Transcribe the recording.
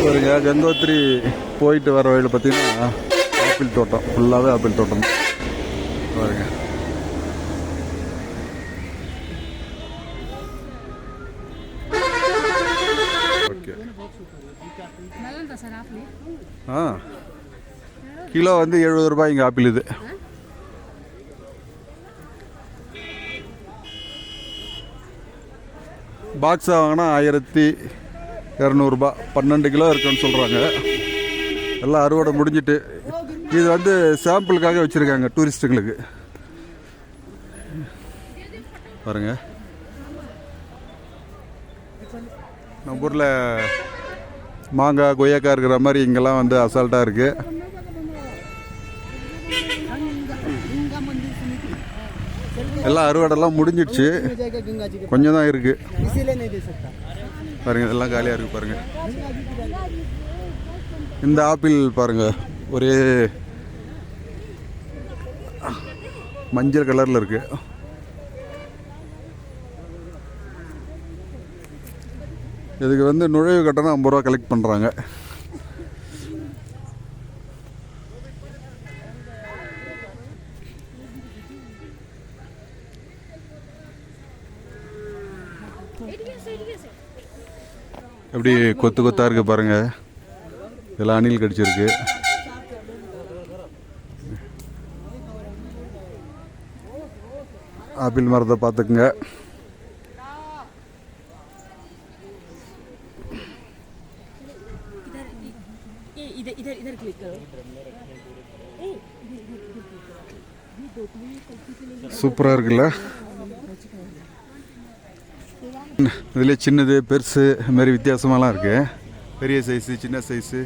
பாருங்க, கங்கோத்திரி போயிட்டு வர வழியில் பார்த்தீங்கன்னா ஆப்பிள் தோட்டம், ஃபுல்லாகவே ஆப்பிள் தோட்டம் பாருங்க. ஓகே, கிலோ வந்து 70 ரூபாய் இங்கே ஆப்பிள். இது பாக்ஸாக வாங்கினா 1200 12 கிலோ இருக்குன்னு சொல்கிறாங்க. எல்லாம் அறுவடை முடிஞ்சிட்டு இது வந்து சாம்பிளுக்காக வச்சுருக்காங்க டூரிஸ்ட்டுங்களுக்கு. பாருங்க, நம்ம ஊரில் மாங்காய் கொய்யாக்காய் இருக்கிற மாதிரி இங்கெல்லாம் வந்து அசால்ட்டாக இருக்குது. எல்லாம் அறுவடைலாம் முடிஞ்சிடுச்சு, கொஞ்சம் தான் இருக்குது. பாருங்கள், இதெல்லாம் காலியாக இருக்குது. பாருங்கள், இந்த ஆப்பிள் பாருங்கள், ஒரே மஞ்சள் கலரில் இருக்குது. இதுக்கு வந்து நுழைவு கட்டணம் 50 ரூபா கலெக்ட் பண்ணுறாங்க. எப்படி கொத்து கொத்தாக இருக்குது பாருங்கள், இதெல்லாம் அணில் கடிச்சிருக்கு. ஆப்பிள் மரத்தை பார்த்துக்குங்க. சூப்பராக இருக்குல்ல. இதில் சின்னது பெருசு இதுமாரி வித்தியாசமாலாம் இருக்குது. பெரிய சைஸு, சின்ன சைஸு.